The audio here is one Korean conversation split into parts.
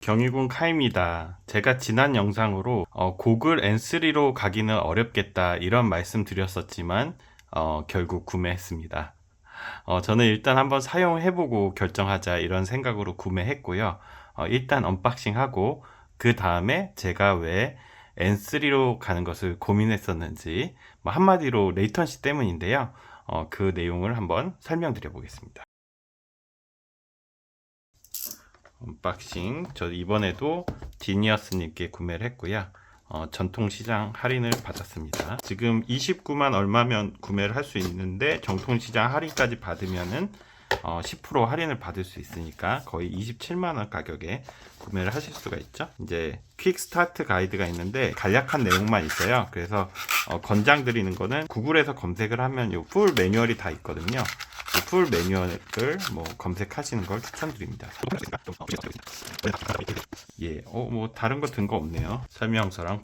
경희군 카입니다. 제가 지난 영상으로 고글 N3로 가기는 어렵겠다 이런 말씀 드렸었지만 결국 구매했습니다. 저는 일단 한번 사용해보고 결정하자 이런 생각으로 구매했고요. 일단 언박싱하고 그 다음에 제가 왜 N3로 가는 것을 고민했었는지 한마디로 레이턴시 때문인데요. 그 내용을 한번 설명드려 보겠습니다. 언박싱. 저 이번에도 디니어스님께 구매를 했고요. 전통시장 할인을 받았습니다. 지금 29만 얼마면 구매를 할 수 있는데 정통시장 할인까지 받으면은 10% 할인을 받을 수 있으니까 거의 27만원 가격에 구매를 하실 수가 있죠. 이제 퀵 스타트 가이드가 있는데 간략한 내용만 있어요. 그래서 권장드리는 거는 구글에서 검색을 하면 요 풀 매뉴얼이 다 있거든요. 풀 매뉴얼을 검색하시는 걸 추천드립니다. 예, 뭐 다른 거 든 거 없네요. 설명서랑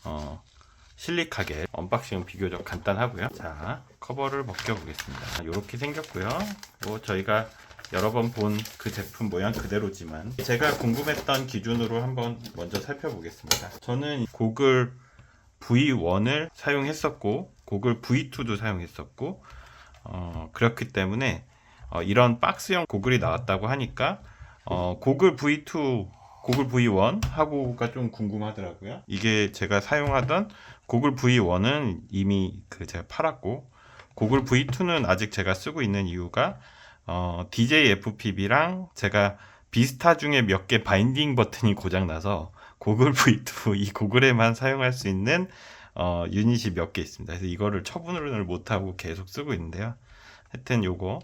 실리카겔 언박싱은 비교적 간단하고요. 자, 커버를 벗겨보겠습니다. 이렇게 생겼고요. 뭐 저희가 여러 번 본 그 제품 모양 그대로지만 제가 궁금했던 기준으로 한번 먼저 살펴보겠습니다. 저는 고글 V1을 사용했었고 고글 V2도 사용했었고 그렇기 때문에 이런 박스형 고글이 나왔다고 하니까 고글 V2, 고글 V1 하고가 좀 궁금하더라고요. 이게 제가 사용하던 고글 V1은 이미 제가 팔았고 고글 V2는 아직 제가 쓰고 있는 이유가 DJ FPV랑 제가 비스타 중에 몇 개 바인딩 버튼이 고장나서 고글 V2 이 고글에만 사용할 수 있는 유닛이 몇 개 있습니다. 그래서 이거를 처분을 못하고 계속 쓰고 있는데요. 하여튼 요거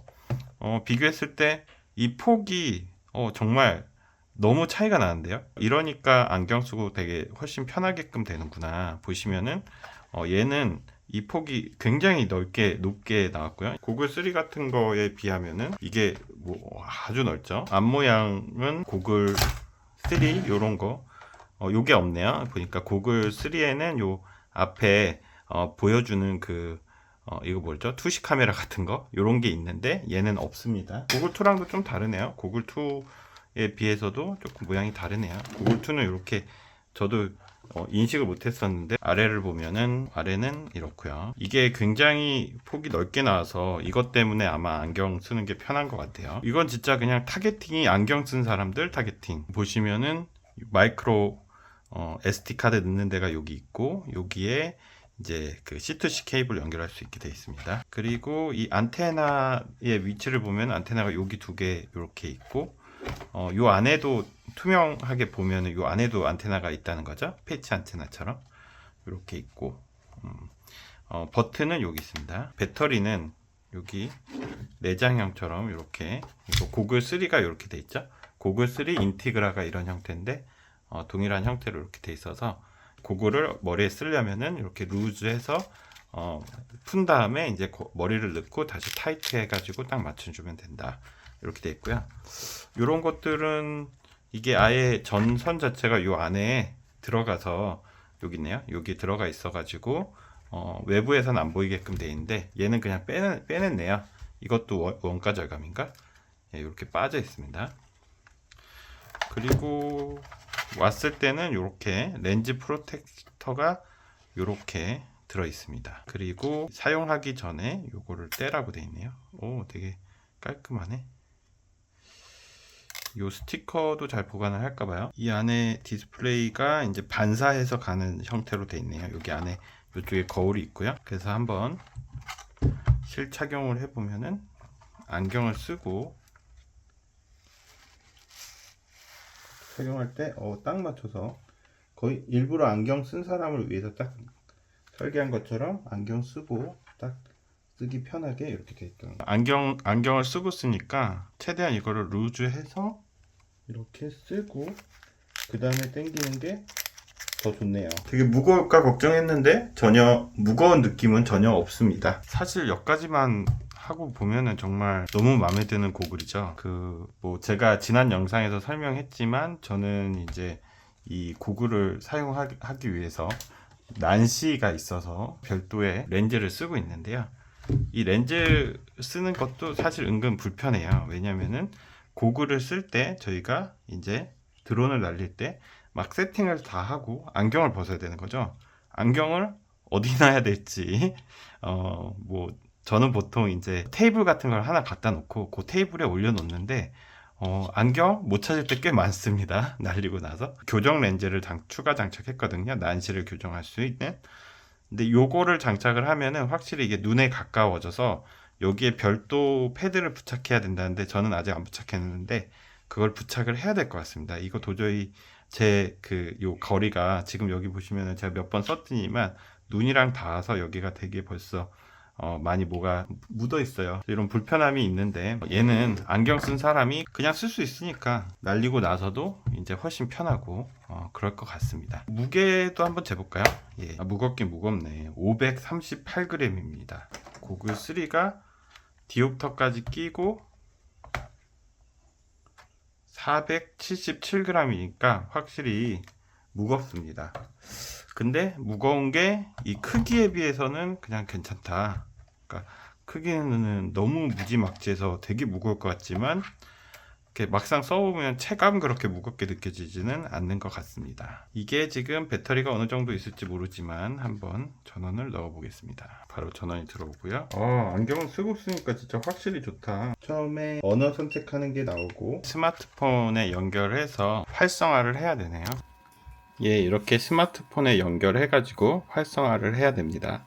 비교했을 때 이 폭이 정말 너무 차이가 나는데요. 이러니까 안경 쓰고 되게 훨씬 편하게끔 되는구나. 보시면은 얘는 이 폭이 굉장히 높게 나왔고요. 고글 3 같은 거에 비하면은 이게 뭐 아주 넓죠. 앞모양은 고글 3 요런 거 요게 없네요. 보니까 고글 3에는 요 앞에 보여주는 이거 뭐죠? 투시 카메라 같은 거 요런 게 있는데 얘는 없습니다. 고글 2랑도 좀 다르네요. 고글 2에 비해서도 조금 모양이 다르네요. 고글 2는 이렇게 저도 인식을 못했었는데 아래를 보면은 아래는 이렇고요. 이게 굉장히 폭이 넓게 나와서 이것 때문에 아마 안경 쓰는 게 편한 것 같아요. 이건 진짜 그냥 타겟팅이 안경 쓴 사람들 타겟팅 보시면은 마이크로 SD 카드 넣는 데가 여기 있고 여기에 이제 C2C 케이블 연결할 수 있게 되어 있습니다. 그리고 이 안테나의 위치를 보면 안테나가 여기 두 개 이렇게 있고 요 안에도 투명하게 보면은 요 안에도 안테나가 있다는 거죠. 패치 안테나처럼 이렇게 있고 버튼은 여기 있습니다. 배터리는 여기 내장형처럼 이렇게 고글 3가 이렇게 돼 있죠. 고글 3 인티그라가 이런 형태인데 동일한 형태로 이렇게 돼 있어서 고글을 머리에 쓰려면은 이렇게 루즈해서 푼 다음에 이제 머리를 넣고 다시 타이트 해가지고 딱 맞춰주면 된다. 이렇게 돼 있고요. 이런 것들은 이게 아예 전선 자체가 요 안에 들어가서 여기 있네요. 여기 들어가 있어가지고 외부에서는 안 보이게끔 돼 있는데 얘는 그냥 빼냈네요. 이것도 원가 절감인가? 예, 이렇게 빠져 있습니다. 그리고 왔을 때는 이렇게 렌즈 프로텍터가 이렇게 들어 있습니다. 그리고 사용하기 전에 요거를 떼라고 되어 있네요. 오, 되게 깔끔하네. 요 스티커도 잘 보관을 할까봐요. 이 안에 디스플레이가 이제 반사해서 가는 형태로 되어 있네요. 여기 안에 이쪽에 거울이 있고요. 그래서 한번 실착용을 해보면은 안경을 쓰고 착용할 때 딱 맞춰서 거의 일부러 안경 쓴 사람을 위해서 딱 설계한 것처럼 안경 쓰고 딱 쓰기 편하게 이렇게 돼 있더라고요. 안경을 쓰고 쓰니까 최대한 이거를 루즈해서 이렇게 쓰고 그 다음에 당기는 게 더 좋네요. 되게 무거울까 걱정했는데 전혀 무거운 느낌은 전혀 없습니다. 사실 여기까지만 하고 보면은 정말 너무 마음에 드는 고글이죠. 뭐 제가 지난 영상에서 설명했지만 저는 이제 이 고글을 사용하기 위해서 난시가 있어서 별도의 렌즈를 쓰고 있는데요. 이 렌즈 쓰는 것도 사실 은근 불편해요. 왜냐면은 고글을 쓸 때 저희가 이제 드론을 날릴 때 막 세팅을 다 하고 안경을 벗어야 되는 거죠. 안경을 어디 놔야 될지 뭐 저는 보통 이제 테이블 같은 걸 하나 갖다 놓고 그 테이블에 올려 놓는데 안경 못 찾을 때 꽤 많습니다. 날리고 나서 교정 렌즈를 추가 장착했거든요. 난시를 교정할 수 있는. 근데 요거를 장착을 하면은 확실히 이게 눈에 가까워져서 여기에 별도 패드를 부착해야 된다는데 저는 아직 안 부착했는데 그걸 부착을 해야 될 것 같습니다. 이거 도저히 제 요 거리가 지금 여기 보시면은 제가 몇 번 썼더니만 눈이랑 닿아서 여기가 되게 벌써 많이 뭐가 묻어 있어요. 이런 불편함이 있는데 얘는 안경 쓴 사람이 그냥 쓸 수 있으니까 날리고 나서도 이제 훨씬 편하고 그럴 것 같습니다. 무게도 한번 재볼까요? 예, 무겁긴 무겁네. 538g입니다. 고글 3가 디옵터까지 끼고 477g이니까 확실히 무겁습니다. 근데 무거운 게 이 크기에 비해서는 그냥 괜찮다. 그러니까 크기는 너무 무지막지해서 되게 무거울 것 같지만 이렇게 막상 써보면 체감 그렇게 무겁게 느껴지지는 않는 것 같습니다. 이게 지금 배터리가 어느 정도 있을지 모르지만 한번 전원을 넣어 보겠습니다. 바로 전원이 들어오고요. 안경을 쓰고 쓰니까 진짜 확실히 좋다. 처음에 언어 선택하는 게 나오고 스마트폰에 연결해서 활성화를 해야 되네요. 예, 이렇게 스마트폰에 연결해 가지고 활성화를 해야 됩니다.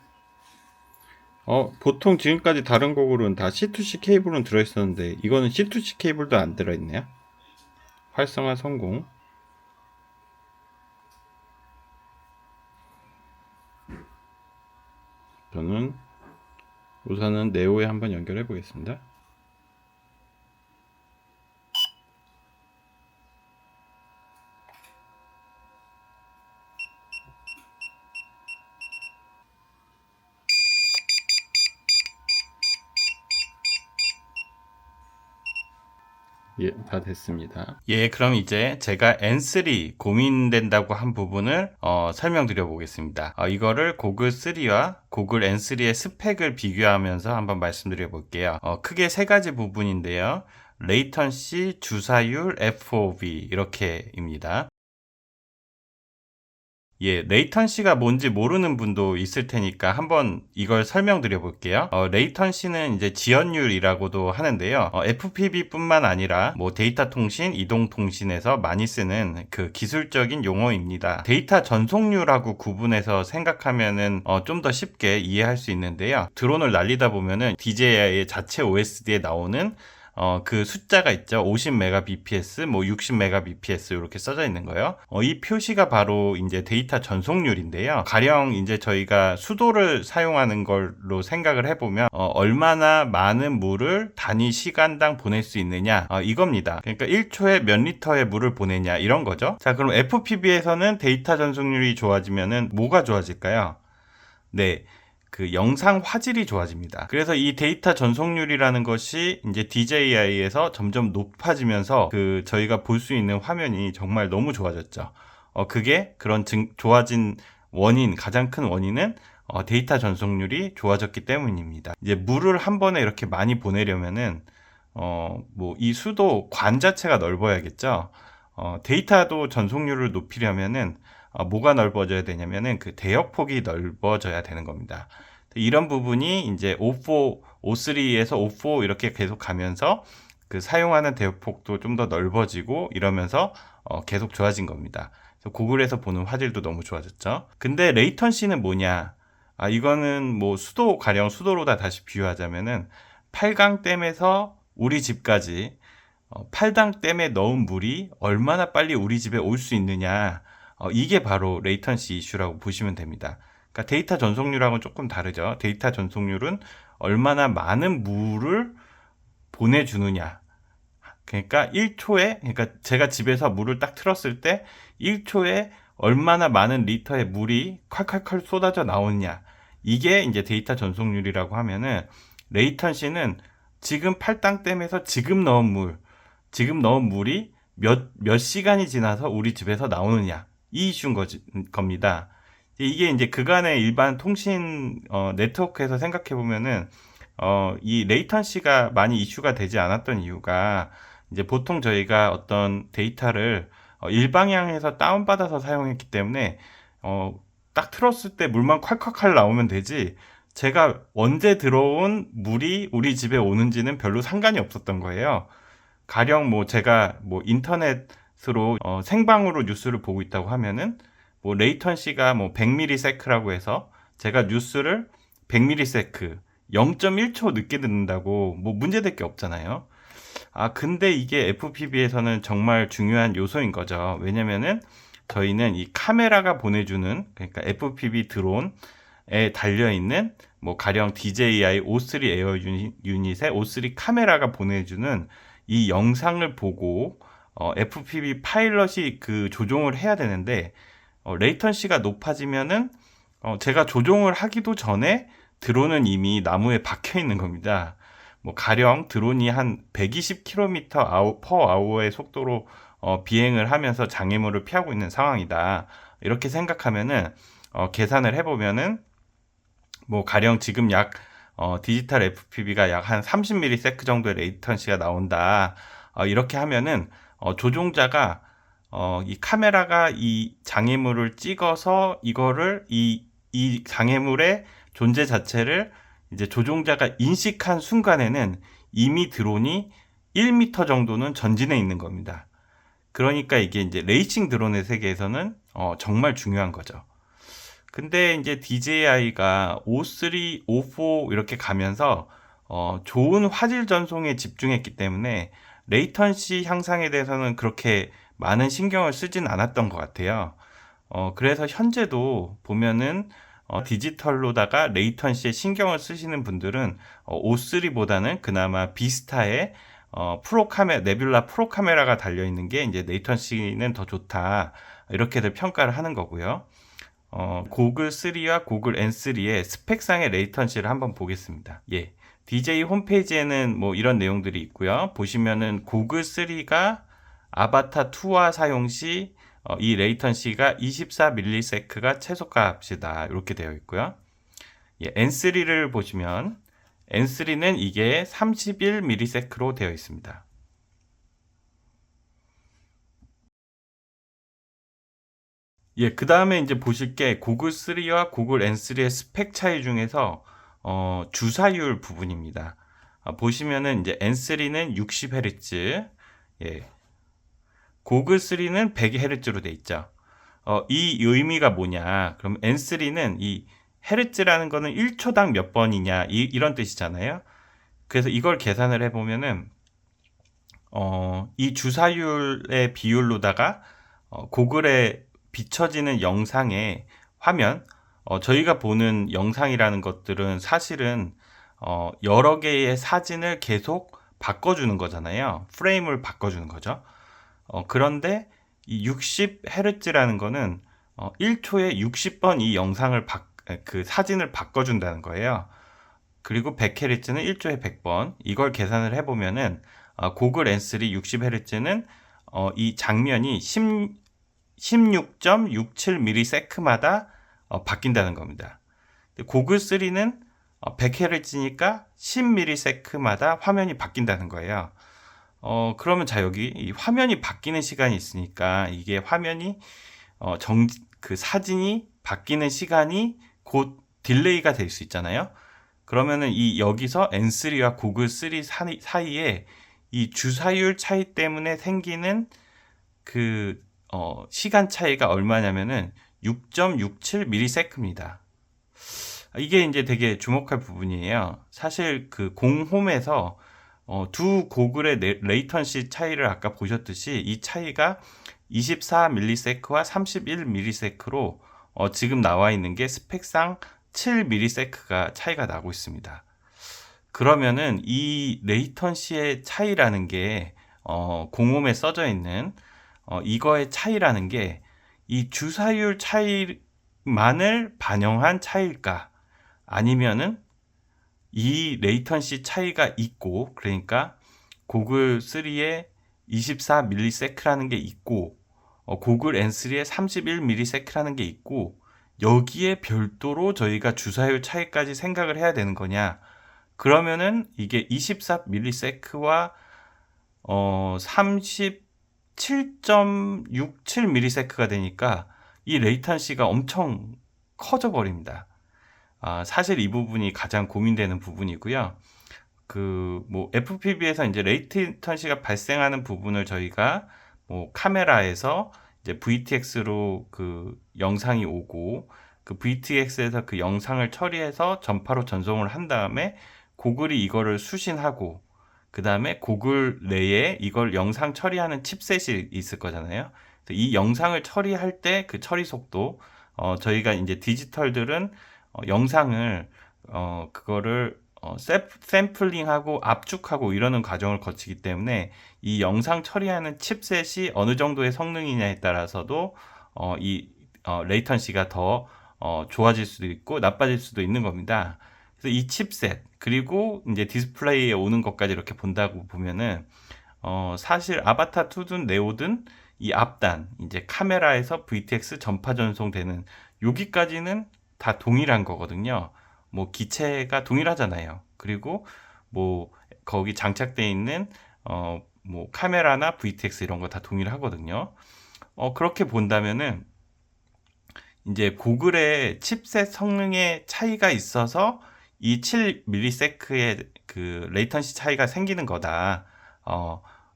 보통 지금까지 다른 고글은 다 C2C 케이블은 들어있었는데 이거는 C2C 케이블도 안 들어있네요. 활성화 성공. 저는 우선은 네오에 한번 연결해 보겠습니다. 예, 다 됐습니다. 예, 그럼 이제 제가 N3 고민된다고 한 부분을 설명드려 보겠습니다. 이거를 고글 3와 고글 N3의 스펙을 비교하면서 한번 말씀드려 볼게요. 크게 세 가지 부분인데요. 레이턴시, 주사율, FOV 이렇게입니다. 예, 레이턴시가 뭔지 모르는 분도 있을 테니까 한번 이걸 설명드려 볼게요. 레이턴시는 이제 지연율이라고도 하는데요. FPV뿐만 아니라 뭐 데이터 통신, 이동 통신에서 많이 쓰는 그 기술적인 용어입니다. 데이터 전송률하고 구분해서 생각하면은 좀 더 쉽게 이해할 수 있는데요. 드론을 날리다 보면은 DJI의 자체 OSD에 나오는 그 숫자가 있죠. 50Mbps, 뭐 60Mbps 이렇게 써져 있는 거예요. 이 표시가 바로 이제 데이터 전송률인데요. 가령 이제 저희가 수도를 사용하는 걸로 생각을 해보면 얼마나 많은 물을 단위 시간당 보낼 수 있느냐 이겁니다. 그러니까 1초에 몇 리터의 물을 보내냐 이런 거죠. 자, 그럼 FPV에서는 데이터 전송률이 좋아지면은 뭐가 좋아질까요? 네. 그 영상 화질이 좋아집니다. 그래서 이 데이터 전송률이라는 것이 이제 DJI에서 점점 높아지면서 그 저희가 볼 수 있는 화면이 정말 너무 좋아졌죠. 그게 그런 좋아진 원인, 가장 큰 원인은 데이터 전송률이 좋아졌기 때문입니다. 이제 물을 한 번에 이렇게 많이 보내려면은 뭐 이 수도 관 자체가 넓어야겠죠. 데이터도 전송률을 높이려면은 뭐가 넓어져야 되냐면은 그 대역폭이 넓어져야 되는 겁니다. 이런 부분이 이제 O4, O3에서 O4 이렇게 계속 가면서 그 사용하는 대역폭도 좀 더 넓어지고 이러면서 계속 좋아진 겁니다. 그래서 고글에서 보는 화질도 너무 좋아졌죠. 근데 레이턴시는 뭐냐? 이거는 뭐 가령 수도로다 다시 비유하자면은 8강댐에서 우리 집까지 8강댐에 넣은 물이 얼마나 빨리 우리 집에 올 수 있느냐. 이게 바로 레이턴시 이슈라고 보시면 됩니다. 그러니까 데이터 전송률하고는 조금 다르죠. 데이터 전송률은 얼마나 많은 물을 보내주느냐. 그러니까 1초에, 그러니까 제가 집에서 물을 딱 틀었을 때 1초에 얼마나 많은 리터의 물이 콸콸콸 쏟아져 나오느냐. 이게 이제 데이터 전송률이라고 하면은 레이턴시는 지금 8강댐에서 지금 넣은 물이 몇 시간이 지나서 우리 집에서 나오느냐. 이 이슈인 겁니다. 이게 이제 그간의 일반 통신 네트워크에서 생각해 보면은 이 레이턴시가 많이 이슈가 되지 않았던 이유가 이제 보통 저희가 어떤 데이터를 일방향에서 다운받아서 사용했기 때문에 딱 틀었을 때 물만 콸콸콸 나오면 되지, 제가 언제 들어온 물이 우리 집에 오는지는 별로 상관이 없었던 거예요. 가령 뭐 제가 뭐 인터넷으로 생방으로 뉴스를 보고 있다고 하면은 뭐 레이턴시가 뭐 100ms라고 해서 제가 뉴스를 100ms 0.1초 늦게 듣는다고 뭐 문제될 게 없잖아요. 근데 이게 FPV에서는 정말 중요한 요소인 거죠. 왜냐면은 저희는 이 카메라가 보내주는, 그러니까 FPV 드론에 달려있는 뭐 가령 DJI O3 에어 유닛의 O3 카메라가 보내주는 이 영상을 보고 FPV 파일럿이 그 조종을 해야 되는데, 레이턴시가 높아지면은 제가 조종을 하기도 전에 드론은 이미 나무에 박혀 있는 겁니다. 뭐 가령 드론이 한 120km per hour의 속도로 비행을 하면서 장애물을 피하고 있는 상황이다, 이렇게 생각하면은 계산을 해보면은 뭐 가령 지금 약 디지털 FPV가 약 한 30ms 정도의 레이턴시가 나온다, 이렇게 하면은 조종자가 이 카메라가 이 장애물을 찍어서 이거를 이 장애물의 존재 자체를 이제 조종자가 인식한 순간에는 이미 드론이 1m 정도는 전진해 있는 겁니다. 그러니까 이게 이제 레이싱 드론의 세계에서는 정말 중요한 거죠. 근데 이제 DJI가 O3, O4 이렇게 가면서 좋은 화질 전송에 집중했기 때문에 레이턴시 향상에 대해서는 그렇게 많은 신경을 쓰진 않았던 것 같아요. 그래서 현재도 보면은 디지털로다가 레이턴시에 신경을 쓰시는 분들은 O3보다는 그나마 비스타의 네뷸라 프로 카메라가 달려있는 게 이제 레이턴시는 더 좋다, 이렇게들 평가를 하는 거고요. 고글 3와 고글 N3의 스펙상의 레이턴시를 한번 보겠습니다. 예. DJI 홈페이지에는 뭐 이런 내용들이 있고요. 보시면은 고글 3가 아바타 2와 사용 시 이 레이턴시가 24ms가 최소값이다, 이렇게 되어 있고요. 예, N3를 보시면 N3는 이게 31ms로 되어 있습니다. 예, 그 다음에 이제 보실 게 고글 3와 고글 N3의 스펙 차이 중에서 주사율 부분입니다. 보시면은 이제 N3는 60Hz, 예, 고글 3는 100Hz로 돼 있죠. 이 의미가 뭐냐? 그럼 N3는 이 헤르츠라는 거는 1초당 몇 번이냐, 이런 뜻이잖아요. 그래서 이걸 계산을 해보면은 이 주사율의 비율로다가 고글에 비춰지는 영상의 화면, 저희가 보는 영상이라는 것들은 사실은 여러 개의 사진을 계속 바꿔주는 거잖아요. 프레임을 바꿔주는 거죠. 그런데 이 60Hz라는 거는 1초에 60번 이 영상을 그 사진을 바꿔준다는 거예요. 그리고 100Hz는 1초에 100번. 이걸 계산을 해보면은 고글 N3 60Hz는 이 장면이 16.67ms마다 바뀐다는 겁니다. 고글 3는 100Hz니까 10ms마다 화면이 바뀐다는 거예요. 그러면 자, 여기 이 화면이 바뀌는 시간이 있으니까 이게 화면이 그 사진이 바뀌는 시간이 곧 딜레이가 될 수 있잖아요. 그러면은 이 여기서 N3와 고글 3 사이에 이 주사율 차이 때문에 생기는 그 시간 차이가 얼마냐면은 6.67ms입니다. 이게 이제 되게 주목할 부분이에요. 사실 그 공홈에서 두 고글의 레이턴시 차이를 아까 보셨듯이 이 차이가 24ms와 31ms로 지금 나와 있는 게 스펙상 7ms가 차이가 나고 있습니다. 그러면은 이 레이턴시의 차이라는 게 공홈에 써져 있는 이거의 차이라는 게 이 주사율 차이만을 반영한 차이일까? 아니면은 이 레이턴시 차이가 있고, 그러니까 고글 3에 24ms라는 게 있고 고글 N3에 31ms라는 게 있고, 여기에 별도로 저희가 주사율 차이까지 생각을 해야 되는 거냐? 그러면은 이게 24ms와 7.67ms가 되니까 이 레이턴시가 엄청 커져 버립니다. 사실 이 부분이 가장 고민되는 부분이고요. FPV에서 이제 레이턴시가 발생하는 부분을 저희가 카메라에서 이제 VTX로 그 영상이 오고 그 VTX에서 그 영상을 처리해서 전파로 전송을 한 다음에 고글이 이거를 수신하고 그 다음에 고글 내에 이걸 영상 처리하는 칩셋이 있을 거잖아요. 이 영상을 처리할 때 그 처리 속도, 저희가 이제 디지털들은 영상을 그거를 샘플링하고 압축하고 이러는 과정을 거치기 때문에 이 영상 처리하는 칩셋이 어느 정도의 성능이냐에 따라서도 이 레이턴시가 더 좋아질 수도 있고 나빠질 수도 있는 겁니다. 그래서 이 칩셋 그리고 이제 디스플레이에 오는 것까지 이렇게 본다고 보면은 사실 아바타 2든 네오든 이 앞단 이제 카메라에서 VTX 전파 전송되는 여기까지는 다 동일한 거거든요. 기체가 동일하잖아요. 그리고 거기 장착되어 있는 카메라나 VTX 이런 거 다 동일하거든요. 그렇게 본다면은 이제 고글의 칩셋 성능의 차이가 있어서 이 7ms의 그 레이턴시 차이가 생기는 거다.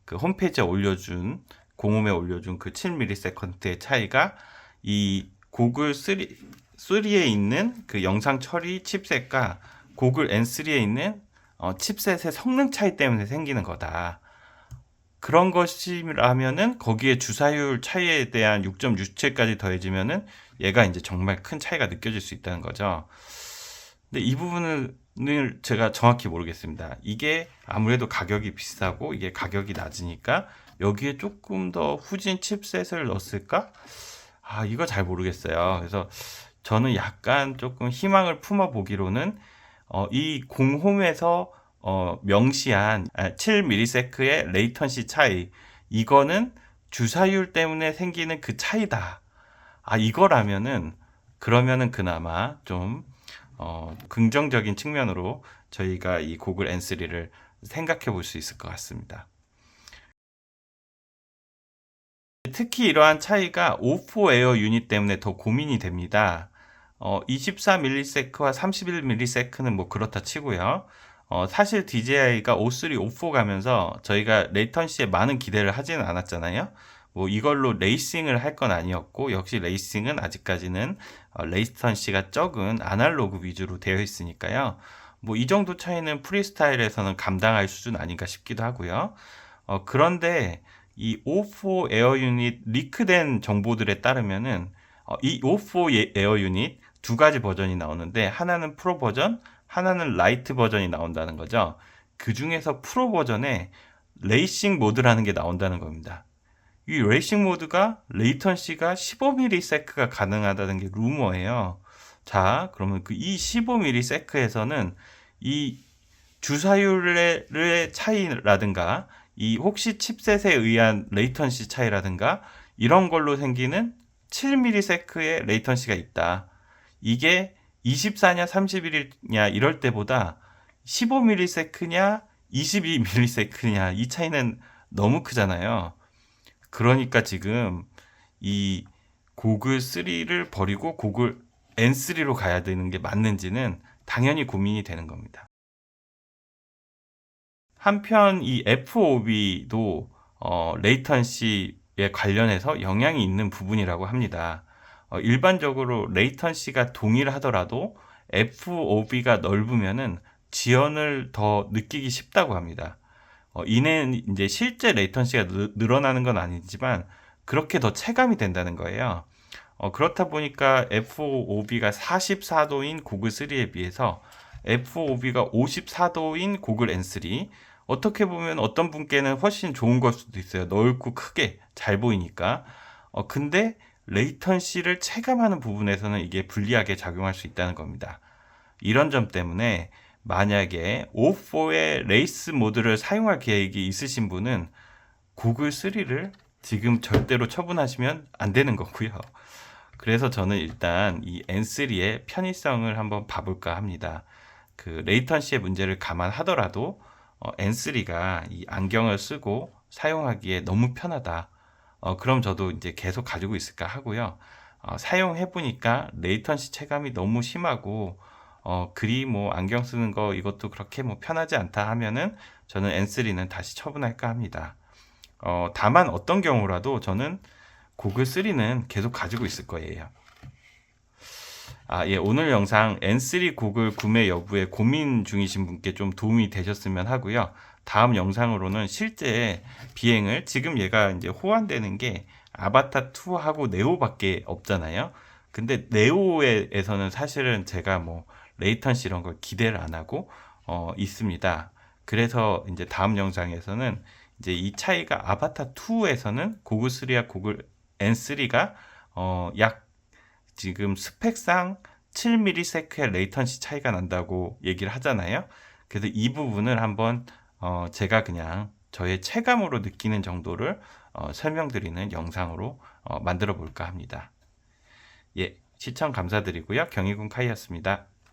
그 홈페이지에 올려준 공홈에 올려준 그 7ms의 차이가 이 고글 3에 있는 그 영상 처리 칩셋과 고글 N3에 있는 칩셋의 성능 차이 때문에 생기는 거다. 그런 것이라면은 거기에 주사율 차이에 대한 6.67까지 더해지면은 얘가 이제 정말 큰 차이가 느껴질 수 있다는 거죠. 근데 이 부분을 제가 정확히 모르겠습니다. 이게 아무래도 가격이 비싸고 이게 가격이 낮으니까 여기에 조금 더 후진 칩셋을 넣었을까? 이거 잘 모르겠어요. 그래서 저는 약간 조금 희망을 품어 보기로는 이 공홈에서 명시한 7ms의 레이턴시 차이, 이거는 주사율 때문에 생기는 그 차이다. 이거라면은 그러면은 그나마 좀 긍정적인 측면으로 저희가 이 고글 N3를 생각해 볼 수 있을 것 같습니다. 특히 이러한 차이가 O4 에어 유닛 때문에 더 고민이 됩니다. 24ms와 31ms는 그렇다 치고요. 사실 DJI가 O3, O4 가면서 저희가 레이턴시에 많은 기대를 하지는 않았잖아요. 이걸로 레이싱을 할 건 아니었고, 역시 레이싱은 아직까지는 레이턴시가 적은 아날로그 위주로 되어 있으니까요. 이 정도 차이는 프리스타일에서는 감당할 수준 아닌가 싶기도 하고요. 그런데 이 O4 에어 유닛 리크된 정보들에 따르면은 이 O4 에어 유닛 두 가지 버전이 나오는데 하나는 프로 버전, 하나는 라이트 버전이 나온다는 거죠. 그 중에서 프로 버전에 레이싱 모드라는 게 나온다는 겁니다. 이 레이싱 모드가 레이턴시가 15ms가 가능하다는 게 루머예요. 자, 그러면 이 15ms에서는 이 주사율의 차이라든가 이 혹시 칩셋에 의한 레이턴시 차이라든가 이런 걸로 생기는 7ms의 레이턴시가 있다. 이게 24냐 31냐 이럴 때보다 15ms냐 22ms냐 이 차이는 너무 크잖아요. 그러니까 지금 이 고글 3를 버리고 고글 N3로 가야 되는 게 맞는지는 당연히 고민이 되는 겁니다. 한편 이 FOV도 레이턴시에 관련해서 영향이 있는 부분이라고 합니다. 일반적으로 레이턴시가 동일하더라도 FOV가 넓으면은 지연을 더 느끼기 쉽다고 합니다. 이는 이제 실제 레이턴시가 늘어나는 건 아니지만 그렇게 더 체감이 된다는 거예요. 그렇다 보니까 FOV가 44도인 고글 3에 비해서 FOV가 54도인 고글 N3, 어떻게 보면 어떤 분께는 훨씬 좋은 걸 수도 있어요. 넓고 크게 잘 보이니까. 근데 레이턴시를 체감하는 부분에서는 이게 불리하게 작용할 수 있다는 겁니다. 이런 점 때문에 만약에 O4의 레이스 모드를 사용할 계획이 있으신 분은 고글 3를 지금 절대로 처분하시면 안 되는 거고요. 그래서 저는 일단 이 N3의 편의성을 한번 봐볼까 합니다. 그 레이턴시의 문제를 감안하더라도 N3가 이 안경을 쓰고 사용하기에 너무 편하다. 그럼 저도 이제 계속 가지고 있을까 하고요. 사용해 보니까 레이턴시 체감이 너무 심하고 그리 뭐 안경 쓰는 거 이것도 그렇게 뭐 편하지 않다 하면은 저는 N3는 다시 처분할까 합니다. 다만 어떤 경우라도 저는 고글 3는 계속 가지고 있을 거예요. 예, 오늘 영상 N3 고글 구매 여부에 고민 중이신 분께 좀 도움이 되셨으면 하고요. 다음 영상으로는 실제 비행을, 지금 얘가 이제 호환되는 게 아바타 2하고 네오밖에 없잖아요. 근데 네오에서는 사실은 제가 뭐 레이턴시 이런 걸 기대를 안 하고 있습니다. 그래서 이제 다음 영상에서는 이제 이 차이가 아바타 2에서는 고글 3와 고글 N3가 약 지금 스펙상 7ms의 레이턴시 차이가 난다고 얘기를 하잖아요. 그래서 이 부분을 한번 제가 그냥 저의 체감으로 느끼는 정도를 설명드리는 영상으로 만들어 볼까 합니다. 예, 시청 감사드리고요. 경희군 카이였습니다.